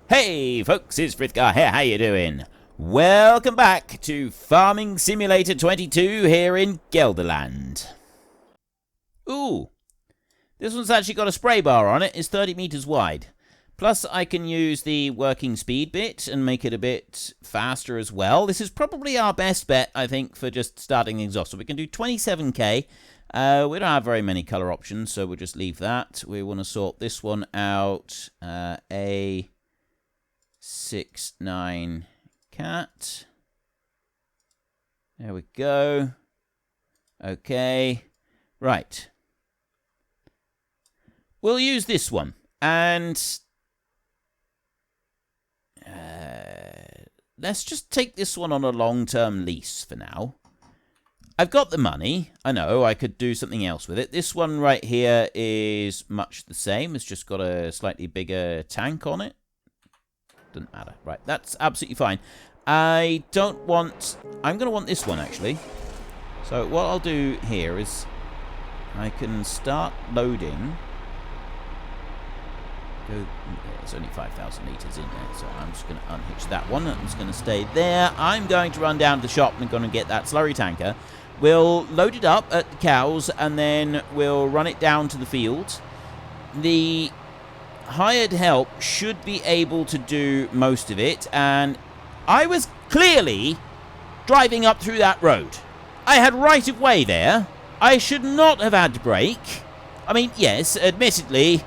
Hey folks, it's Frithgar here, how you doing? Welcome back to Farming Simulator 22 here in Gelderland. Ooh, this one's actually got a spray bar on it, it's 30 meters wide. Plus I can use the working speed bit and make it a bit faster as well. This is probably our best bet, I think, for just starting things off. So we can do 27k. We don't have very many color options, so we'll just leave that. We want to sort this one out. A69 cat. There we go. Okay. Right. We'll use this one. And let's just take this one on a long-term lease for now. I've got the money. I know I could do something else with it. This one right here is much the same. It's just got a slightly bigger tank on it. Doesn't matter. Right, that's absolutely fine. I'm going to want this one, actually. So what I'll do here is I can start loading. It's only 5,000 litres in there, so I'm just going to unhitch that one. I'm just going to stay there. I'm going to run down to the shop and going to get that slurry tanker. We'll load it up at the cows, and then we'll run it down to the field. The hired help should be able to do most of it, and I was clearly driving up through that road. I had right of way there. I should not have had to brake. I mean, yes, admittedly,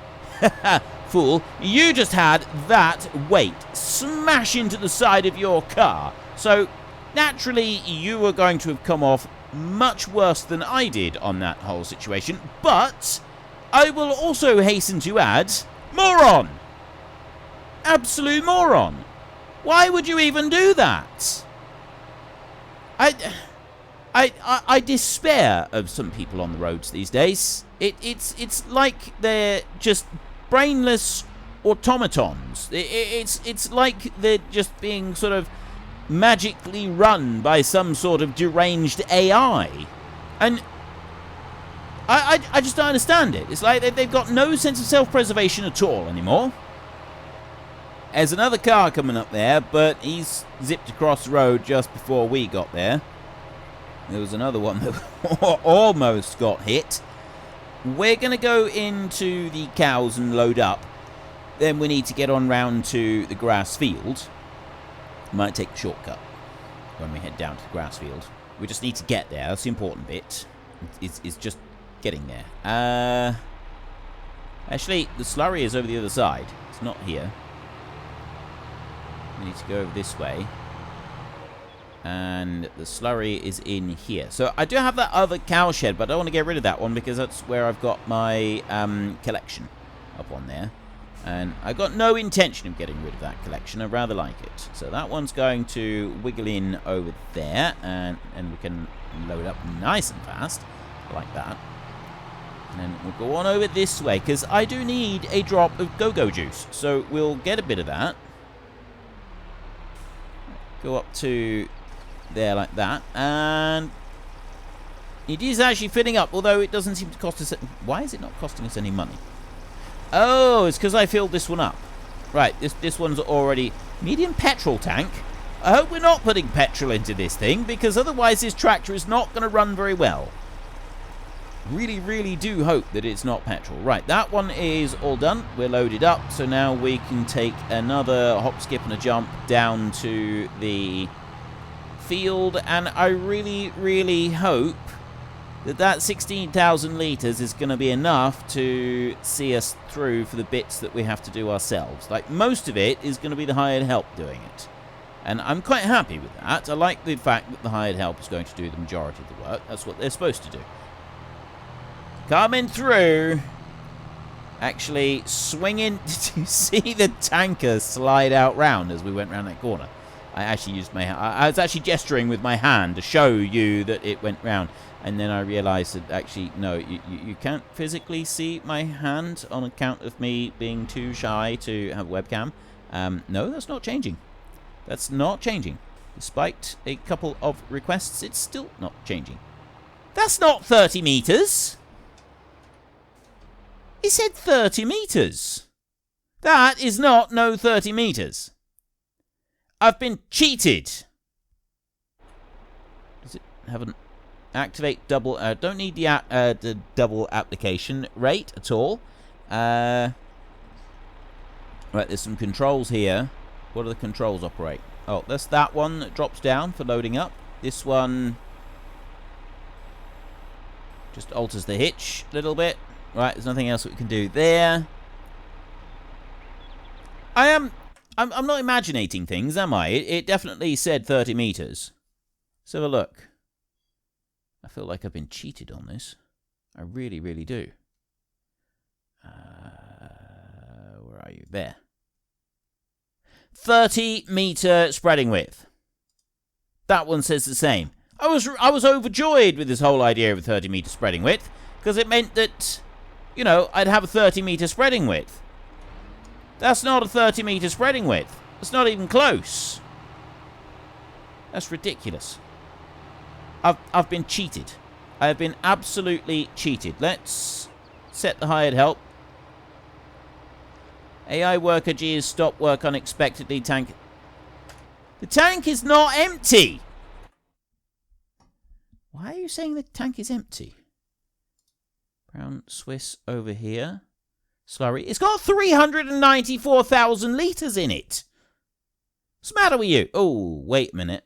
fool, you just had that weight smash into the side of your car. So, naturally, you were going to have come off much worse than I did on that whole situation. But I will also hasten to add, moron! Absolute moron! Why would you even do that? I despair of some people on the roads these days. It's like they're just brainless automatons. It's like they're just being sort of magically run by some sort of deranged AI. And I just don't understand it. It's like they've got no sense of self-preservation at all anymore. There's another car coming up there, but he's zipped across the road just before we got there. There was another one that almost got hit. We're going to go into the cows and load up. Then we need to get on round to the grass field. Might take the shortcut when we head down to the grass field. We just need to get there. That's the important bit. It's just getting there. Actually, the slurry is over the other side. It's not here. We need to go over this way. And the slurry is in here. So I do have that other cow shed, but I don't want to get rid of that one because that's where I've got my collection up on there. And I've got no intention of getting rid of that collection. I rather like it. So that one's going to wiggle in over there. And we can load up nice and fast. Like that. And then we'll go on over this way because I do need a drop of go-go juice. So we'll get a bit of that. Go up to there like that, and it is actually filling up, although it doesn't seem to cost us. Why is it not costing us any money? Oh, it's because I filled this one up. Right, this one's already medium petrol tank. I hope we're not putting petrol into this thing, because otherwise this tractor is not going to run very well. Really do hope that it's not petrol. Right, that one is all done. We're loaded up, so now we can take another hop, skip, and a jump down to the field, and I really hope that 16,000 litres is going to be enough to see us through for the bits that we have to do ourselves. Like, most of it is going to be the hired help doing it. And I'm quite happy with that. I like the fact that the hired help is going to do the majority of the work. That's what they're supposed to do. Coming through. Actually swinging. Did you see the tanker slide out round as we went round that corner? I actually used my hand. I was actually gesturing with my hand to show you that it went round. And then I realised that actually, no, you can't physically see my hand on account of me being too shy to have a webcam. No, that's not changing. That's not changing. Despite a couple of requests, it's still not changing. That's not 30 metres. It said 30 metres. That is not no 30 meters. I've been cheated. Does it have an activate double? Don't need the double application rate at all. Right, there's some controls here. What do the controls operate? Oh, that's that one that drops down for loading up. This one just alters the hitch a little bit. Right, there's nothing else that we can do there. I'm not imaginating things, am I? It definitely said 30 meters. Let's have a look. I feel like I've been cheated on this. I really, really do. Where are you? There. 30 meter spreading width. That one says the same. I was overjoyed with this whole idea of a 30 meter spreading width because it meant that, you know, I'd have a 30 meter spreading width. That's not a 30 meter spreading width. It's not even close. That's ridiculous. I've been cheated. I have been absolutely cheated. Let's set the hired help. AI worker G stop work unexpectedly. Tank. The tank is not empty. Why are you saying the tank is empty? Brown Swiss over here. Slurry. It's got 394,000 litres in it. What's the matter with you? Oh, wait a minute.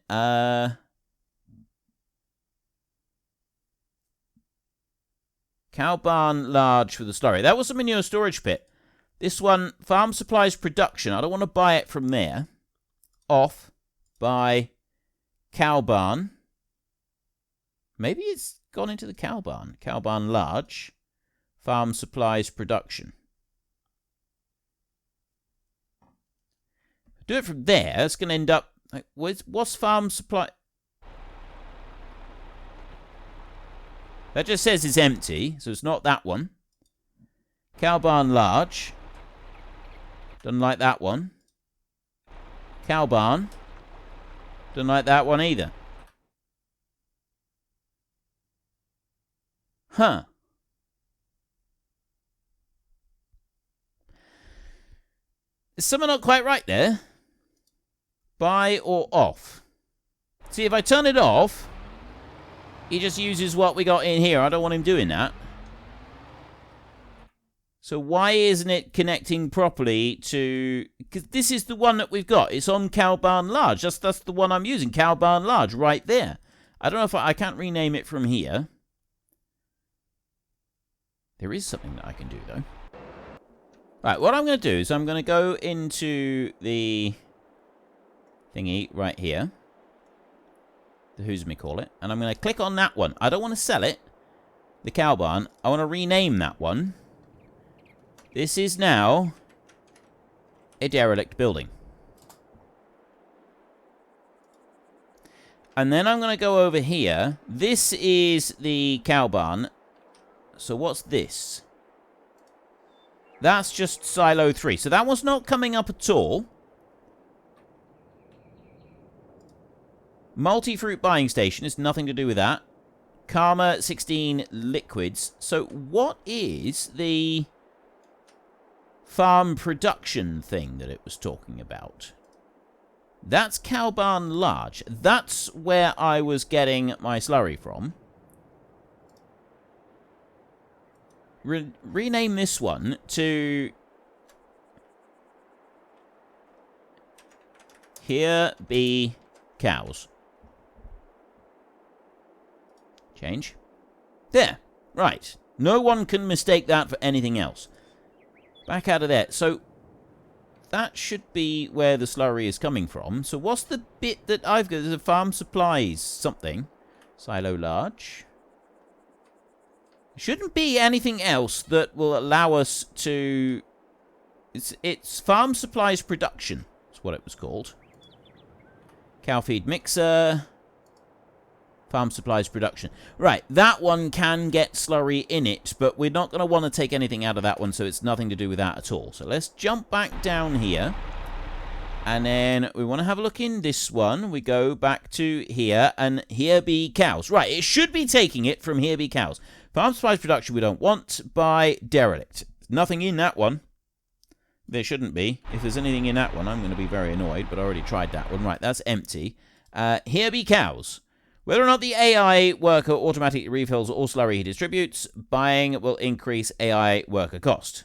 Cow barn large for the slurry. That was a manure storage pit. This one, farm supplies production. I don't want to buy it from there. Off by cow barn. Maybe it's gone into the cow barn. Cow barn large. Farm supplies production. Do it from there. It's going to end up... Like, what's farm supply... That just says it's empty, so it's not that one. Cow barn large. Doesn't like that one. Cow barn. Doesn't like that one either. Huh. Is something not quite right there? Buy or off? See, if I turn it off, he just uses what we got in here. I don't want him doing that. So why isn't it connecting properly to... Because this is the one that we've got. It's on cow barn large. That's the one I'm using. Cow barn large right there. I don't know if I can't rename it from here. There is something that I can do, though. Right, what I'm going to do is I'm going to go into the thingy right here. The who's me call it. And I'm going to click on that one. I don't want to sell it. The cow barn. I want to rename that one. This is now a derelict building. And then I'm going to go over here. This is the cow barn. So what's this? That's just silo 3. So that one's not coming up at all. Multi-fruit buying station is nothing to do with that. Karma 16 liquids. So what is the farm production thing that it was talking about? That's cow barn large. That's where I was getting my slurry from. Rename this one to Here Be Cows. Change. There. Right. No one can mistake that for anything else. Back out of there. So that should be where the slurry is coming from. So what's the bit that I've got? There's a farm supplies something. Silo large. Shouldn't be anything else that will allow us to... It's farm supplies production. That's what it was called. Cow feed mixer. Farm supplies production. Right, that one can get slurry in it, but we're not going to want to take anything out of that one, so it's nothing to do with that at all. So let's jump back down here. And then we want to have a look in this one. We go back to here, and Here Be Cows. Right, it should be taking it from Here Be Cows. Farm supplies production we don't want. By derelict. Nothing in that one. there shouldn't be. If there's anything in that one, I'm going to be very annoyed, but I already tried that one. Right, that's empty. Here be cows. Whether or not the AI worker automatically refills all slurry he distributes, buying will increase AI worker cost.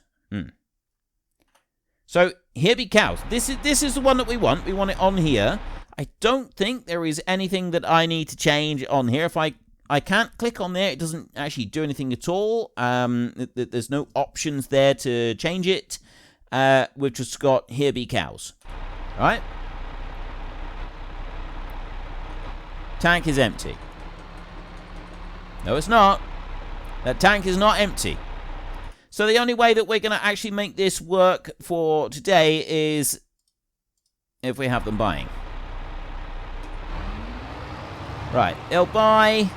So, here be cows. This is the one that we want. We want it on here. I don't think there is anything that I need to change on here. If I can't click on there, it doesn't actually do anything at all. There's no options there to change it. We've just got here be cows. All right? Tank is empty. No, it's not. That tank is not empty. So the only way that we're going to actually make this work for today is if we have them buying. Right, they'll buy,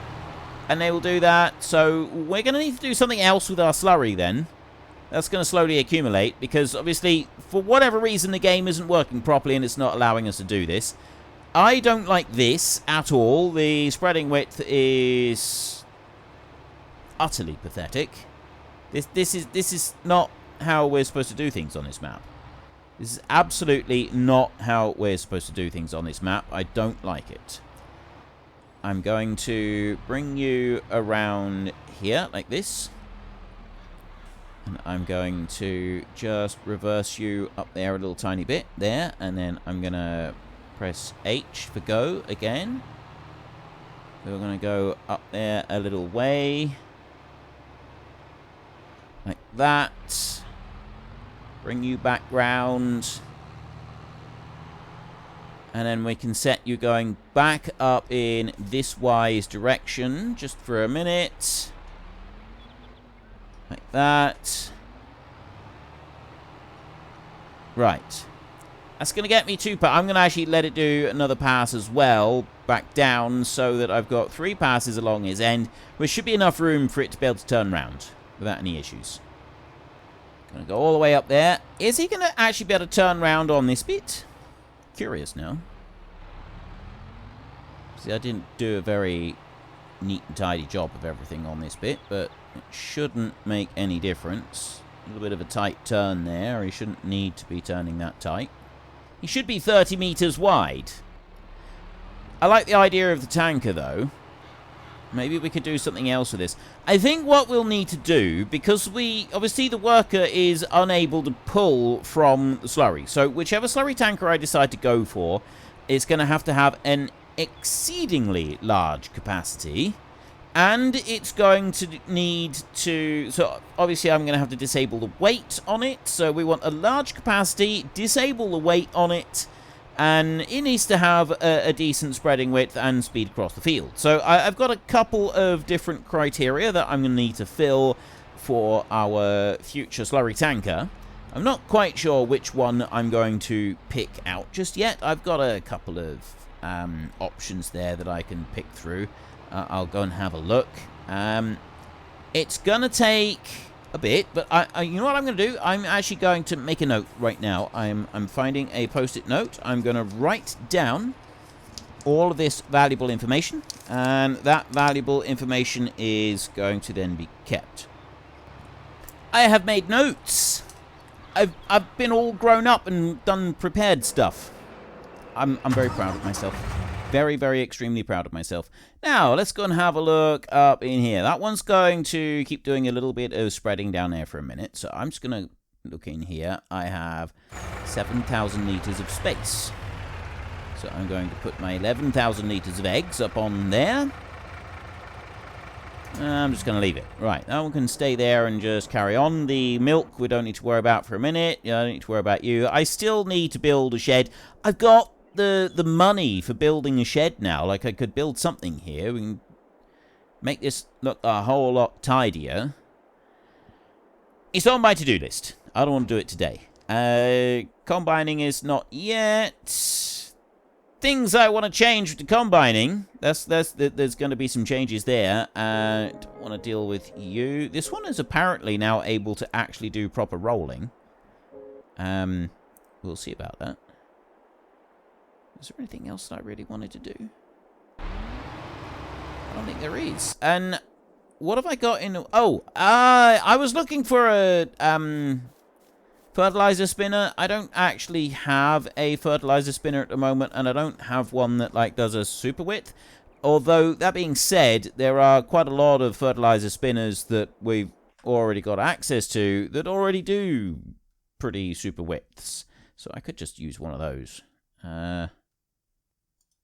and they will do that. So we're going to need to do something else with our slurry then. That's going to slowly accumulate, because obviously, for whatever reason, the game isn't working properly and it's not allowing us to do this. I don't like this at all. The spreading width is utterly pathetic. This is not how we're supposed to do things on this map. This is absolutely not how we're supposed to do things on this map. I don't like it. I'm going to bring you around here like this. And I'm going to just reverse you up there a little tiny bit there. And then I'm going to press H for go again. So we're going to go up there a little way. Like that. Bring you back round. And then we can set you going back up in this wise direction just for a minute. Like that. Right. That's going to get me 2 passes. I'm going to actually let it do another pass as well. Back down so that I've got 3 passes along his end. Which should be enough room for it to be able to turn around without any issues. Going to go all the way up there. Is he going to actually be able to turn around on this bit? Curious now. See, I didn't do a very neat and tidy job of everything on this bit, but it shouldn't make any difference. A little bit of a tight turn there. He shouldn't need to be turning that tight. He should be 30 meters wide. I like the idea of the tanker, though. Maybe we could do something else with this. I think what we'll need to do, because obviously the worker is unable to pull from the slurry. So whichever slurry tanker I decide to go for is going to have an exceedingly large capacity. And it's going to need to... So obviously I'm going to have to disable the weight on it. So we want a large capacity, disable the weight on it. And it needs to have a decent spreading width and speed across the field. So I've got a couple of different criteria that I'm going to need to fill for our future slurry tanker. I'm not quite sure which one I'm going to pick out just yet. I've got a couple of options there that I can pick through. I'll go and have a look. It's going to take a bit, but you know what I'm going to do? I'm actually going to make a note right now. I'm finding a post-it note. I'm going to write down all of this valuable information, and that valuable information is going to then be kept. I have made notes. I've been all grown up and done prepared stuff. I'm very proud of myself. Very, very extremely proud of myself. Now, let's go and have a look up in here. That one's going to keep doing a little bit of spreading down there for a minute. So I'm just going to look in here. I have 7,000 litres of space. So I'm going to put my 11,000 litres of eggs up on there. I'm just going to leave it. Right, that one can stay there and just carry on. The milk we don't need to worry about for a minute. I don't need to worry about you. I still need to build a shed. I've got the money for building a shed now. Like, I could build something here. We can make this look a whole lot tidier. It's on my to-do list. I don't want to do it today. Combining is not yet. Things I want to change to combining. There's going to be some changes there. Don't want to deal with you. This one is apparently now able to actually do proper rolling. We'll see about that. Is there anything else that I really wanted to do? I don't think there is. And what have I got in... Oh, I was looking for Fertilizer spinner. I don't actually have a fertilizer spinner at the moment, and I don't have one that like does a super width. Although, that being said, there are quite a lot of fertilizer spinners that we've already got access to that already do pretty super widths. So I could just use one of those.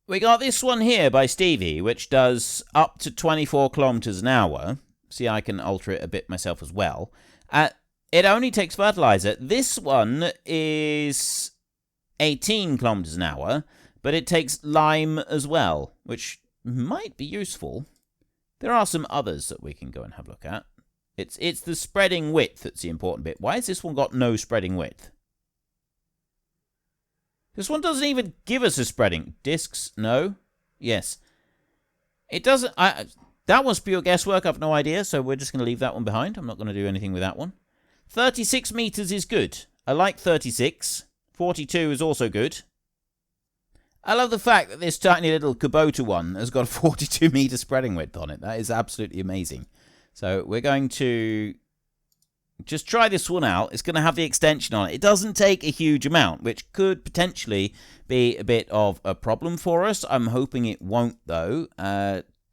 We got this one here by Stevie, which does up to 24 kilometers an hour. See, I can alter it a bit myself as well. It only takes fertilizer. This one is 18 kilometers an hour, but it takes lime as well, which might be useful. There are some others that we can go and have a look at. It's the spreading width that's the important bit. Why has this one got no spreading width? This one doesn't even give us a spreading. Discs? No? Yes. It doesn't... that was pure guesswork. I've no idea, so we're just going to leave that one behind. I'm not going to do anything with that one. 36 meters is good. I like 36. 42 is also good. I love the fact that this tiny little Kubota one has got a 42 meter spreading width on it. That is absolutely amazing. So we're going to just try this one out. It's going to have the extension on it. It doesn't take a huge amount, which could potentially be a bit of a problem for us. I'm hoping it won't, though.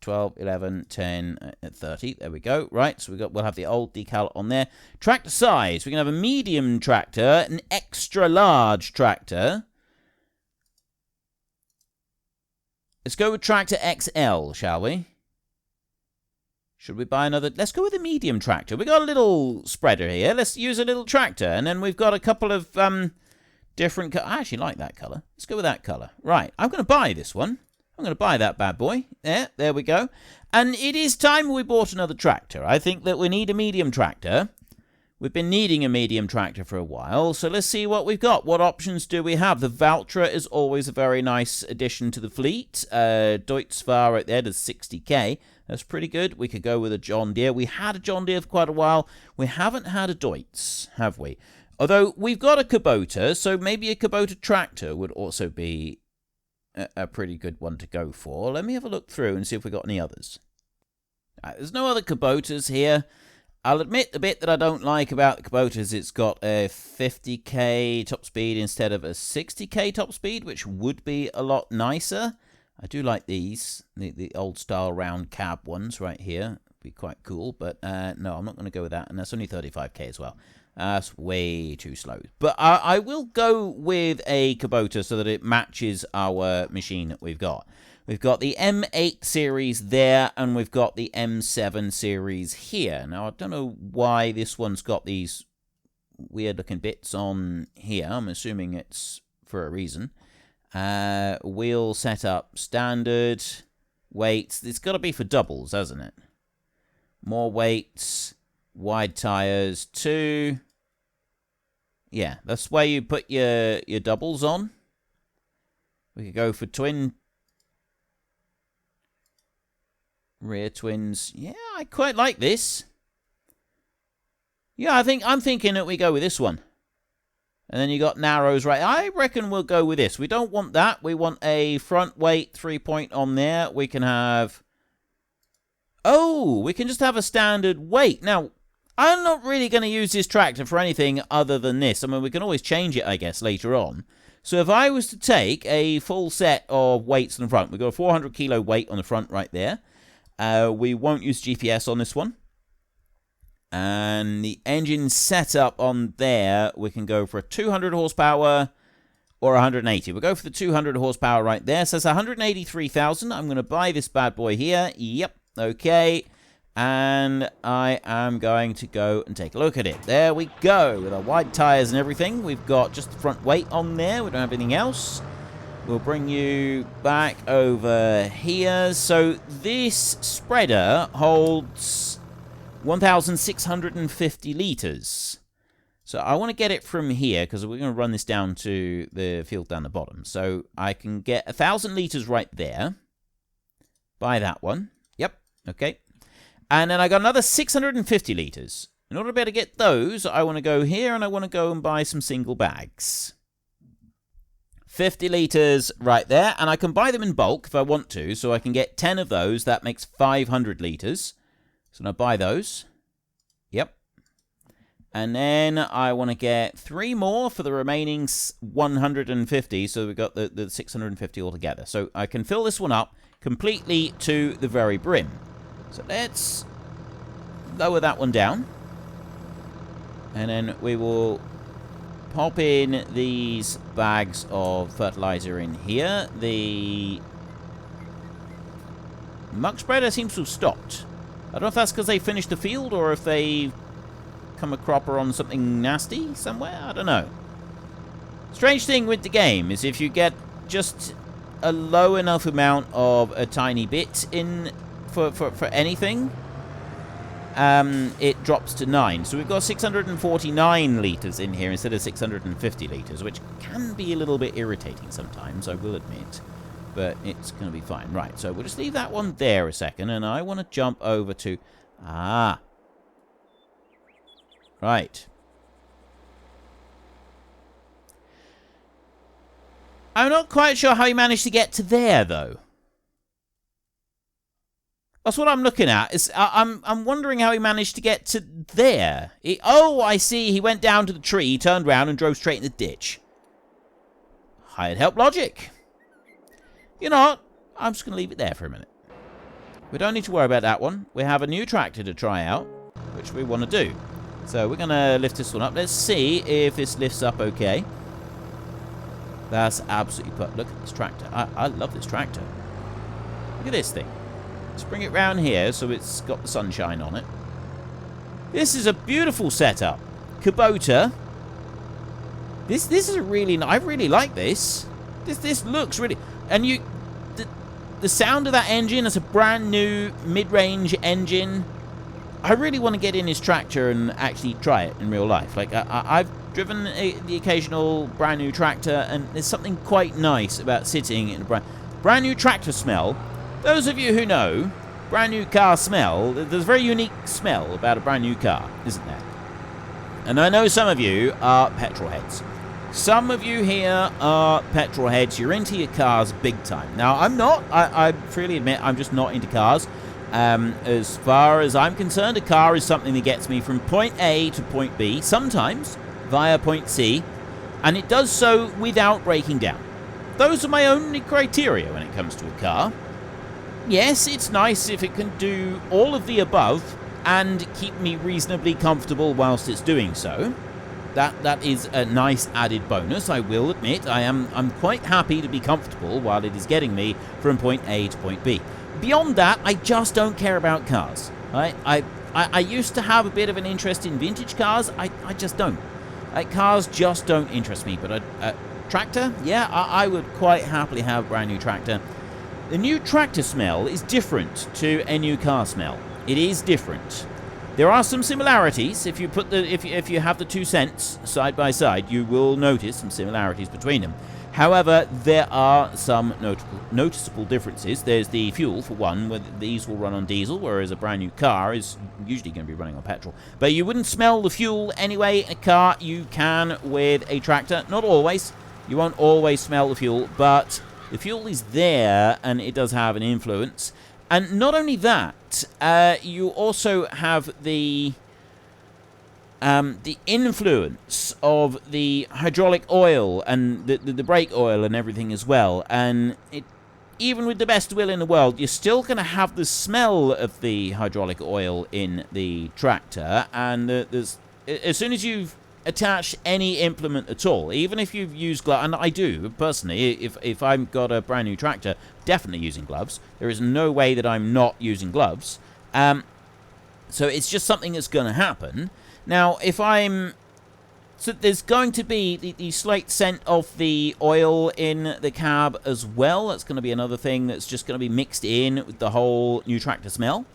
12, 11, 10, 30. There we go. Right, so we'll have the old decal on there. Tractor size. We can have a medium tractor, an extra large tractor. Let's go with tractor XL, shall we? Should we buy another? Let's go with a medium tractor. We got a little spreader here. Let's use a little tractor. And then we've got a couple of different... I actually like that colour. Let's go with that colour. Right, I'm going to buy this one. I'm going to buy that bad boy. There we go. And it is time we bought another tractor. I think that we need a medium tractor. We've been needing a medium tractor for a while, so let's see what we've got. What options do we have? The Valtra is always a very nice addition to the fleet. Deutz-Fahr right there does 60k. That's pretty good. We could go with a John Deere. We had a John Deere for quite a while. We haven't had a Deutz, have we? Although we've got a Kubota, so maybe a Kubota tractor would also be a pretty good one to go for. Let me have a look through and see if we've got any others. There's no other Kubotas here. I'll admit the bit that I don't like about the Kubota is it's got a 50k top speed instead of a 60k top speed, which would be a lot nicer. I do like these, the old style round cab ones right here. Be quite cool, but no, I'm not going to go with that, and that's only 35k as well. That's way too slow. But I will go with a Kubota so that it matches our machine that we've got. We've got the M8 series there, and we've got the M7 series here. Now, I don't know why this one's got these weird-looking bits on here. I'm assuming it's for a reason. Wheel setup standard. Weights. It's got to be for doubles, hasn't it? More weights. Wide tires. 2. Yeah, that's where you put your doubles on. We could go for twin... rear twins. Yeah, I quite like this. Yeah, I'm thinking that we go with this one. And then you got narrows right. I reckon we'll go with this. We don't want that. We want a front weight 3-point on there. We can have... oh, we can just have a standard weight. Now, I'm not really going to use this tractor for anything other than this. I mean, we can always change it, I guess, later on. So if I was to take a full set of weights in the front, we've got a 400 kilo weight on the front right there. We won't use GPS on this one. And the engine setup on there, we can go for a 200 horsepower or 180. We'll go for the 200 horsepower right there. So it's 183,000. I'm going to buy this bad boy here. Yep. Okay. And I am going to go and take a look at it. There we go. With our wide tires and everything. We've got just the front weight on there. We don't have anything else. We'll bring you back over here. So this spreader holds 1,650 litres. So I want to get it from here because we're going to run this down to the field down the bottom. So I can get 1,000 litres right there. Buy that one. Yep. Okay. And then I got another 650 litres. In order to be able to get those, I want to go here and I want to go and buy some single bags. 50 litres right there, and I can buy them in bulk if I want to, so I can get 10 of those. That makes 500 litres. So now buy those. Yep. And then I want to get 3 more for the remaining 150. So we've got the 650 altogether. So I can fill this one up completely to the very brim. So let's lower that one down. And then we will pop in these bags of fertilizer in here. The muck spreader seems to have stopped. I don't know if that's because they finished the field or if they come a cropper on something nasty somewhere. I don't know. Strange thing with the game is if you get just a low enough amount of a tiny bit in for anything, it drops to 9. So we've got 649 litres in here instead of 650 litres, which can be a little bit irritating sometimes, I will admit. But it's going to be fine. Right, so we'll just leave that one there a second, and I want to jump over to... Right. I'm not quite sure how he managed to get to there, though. That's what I'm looking at. I'm wondering how he managed to get to there. Oh, I see. He went down to the tree, turned around, and drove straight in the ditch. Hired help logic. You know what? I'm just going to leave it there for a minute. We don't need to worry about that one. We have a new tractor to try out, which we want to do. So we're going to lift this one up. Let's see if this lifts up okay. That's absolutely perfect. Look at this tractor. I love this tractor. Look at this thing. Let's bring it round here so it's got the sunshine on it. This is a beautiful setup. Kubota. This is a really... I really like this. This looks really... And the sound of that engine, it's a brand new mid-range engine. I really want to get in this tractor and actually try it in real life. Like, I've driven the occasional brand new tractor, and there's something quite nice about sitting in a brand new tractor smell. Those of you who know, brand new car smell, there's a very unique smell about a brand new car, isn't there? And I know some of you are petrol heads. Some of you here are petrol heads. You're into your cars big time. Now, I'm not. I freely admit I'm just not into cars. As far as I'm concerned, a car is something that gets me from point A to point B, sometimes via point C, and it does so without breaking down. Those are my only criteria when it comes to a car. Yes, it's nice if it can do all of the above and keep me reasonably comfortable whilst it's doing so. That is a nice added bonus, I will admit. I'm quite happy to be comfortable while it is getting me from point A to point B. Beyond that, I just don't care about cars. Right? I used to have a bit of an interest in vintage cars. I just don't. Cars just don't interest me. But a tractor? Yeah, I would quite happily have a brand new tractor. The new tractor smell is different to a new car smell. It is different. There are some similarities. If you put if you have the two scents side by side, you will notice some similarities between them. However, there are some noticeable differences. There's the fuel, for one, where these will run on diesel, whereas a brand new car is usually going to be running on petrol. But you wouldn't smell the fuel anyway in a car. You can with a tractor. Not always. You won't always smell the fuel, but the fuel is there, and it does have an influence. And not only that, you also have the influence of the hydraulic oil and the brake oil and everything as well. And even with the best will in the world, you're still going to have the smell of the hydraulic oil in the tractor. And as soon as you've attached any implement at all, even if you've used gloves, and I do personally, if I've got a brand new tractor, definitely using gloves. There is no way that I'm not using gloves. So it's just something that's going to happen. Now, so there's going to be the slight scent of the oil in the cab as well. That's going to be another thing that's just going to be mixed in with the whole new tractor smell.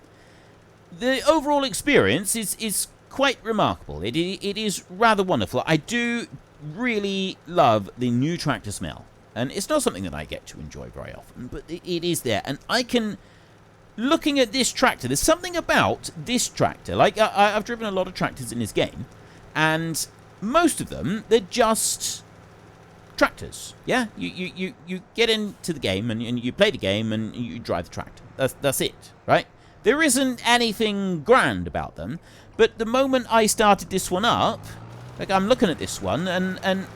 The overall experience is quite remarkable. It is rather wonderful. I do really love the new tractor smell. And it's not something that I get to enjoy very often, but it is there. And I can... Looking at this tractor, there's something about this tractor. Like, I've driven a lot of tractors in this game, and most of them, they're just tractors. Yeah? You get into the game, and you play the game, and you drive the tractor. That's it, right? There isn't anything grand about them, but the moment I started this one up, like I'm looking at this one, and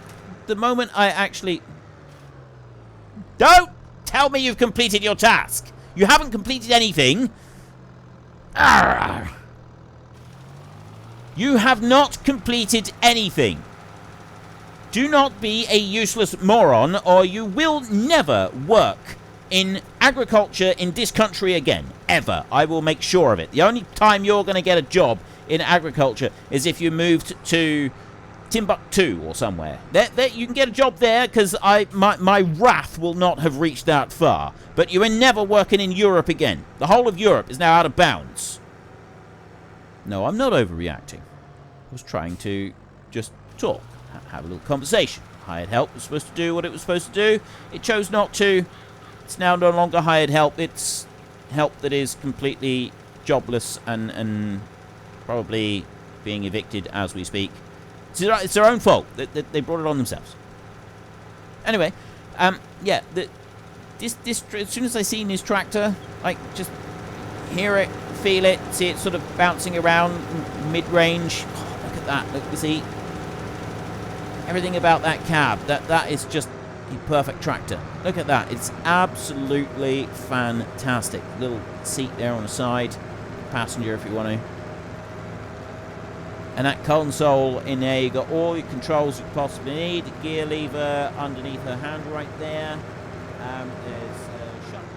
the moment I actually... Don't tell me you've completed your task! You haven't completed anything! Arrgh. You have not completed anything! Do not be a useless moron, or you will never work in agriculture in this country again. Ever. I will make sure of it. The only time you're going to get a job in agriculture is if you moved to Timbuktu or somewhere. You can get a job there, because my wrath will not have reached that far. But you are never working in Europe again. The whole of Europe is now out of bounds. No, I'm not overreacting. I was trying to just talk. Have a little conversation. Hired help was supposed to do what it was supposed to do. It chose not to. It's now no longer hired help. It's help that is completely jobless and probably being evicted as we speak. It's their own fault. They brought it on themselves. Anyway, yeah. This as soon as I seen this tractor, like, just hear it, feel it, see it sort of bouncing around mid-range. Oh, look at that. Look, see. Everything about that cab, that is just a perfect tractor. Look at that. It's absolutely fantastic. Little seat there on the side. Passenger if you want to. And that console in there, you've got all your controls you possibly need. The gear lever underneath her hand right there. There's a shuttle.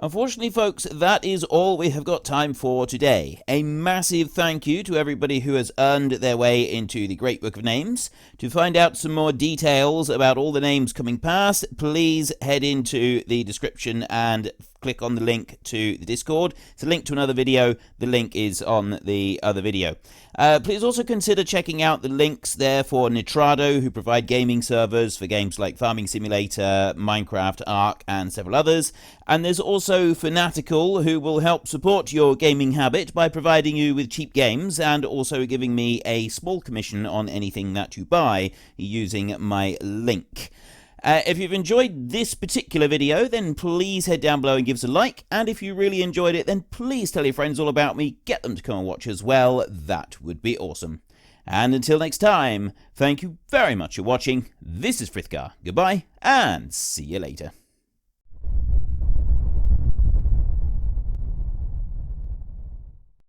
Unfortunately, folks, that is all we have got time for today. A massive thank you to everybody who has earned their way into the Great Book of Names. To find out some more details about all the names coming past, please head into the description and click on the link to the Discord. It's a link to another video. The link is on the other video. Please also consider checking out the links there for Nitrado, who provide gaming servers for games like Farming Simulator, Minecraft, Ark, and several others. And there's also Fanatical, who will help support your gaming habit by providing you with cheap games and also giving me a small commission on anything that you buy using my link. If you've enjoyed this particular video, then please head down below and give us a like. And if you really enjoyed it, then please tell your friends all about me. Get them to come and watch as well. That would be awesome. And until next time, thank you very much for watching. This is Frithgar. Goodbye, and see you later.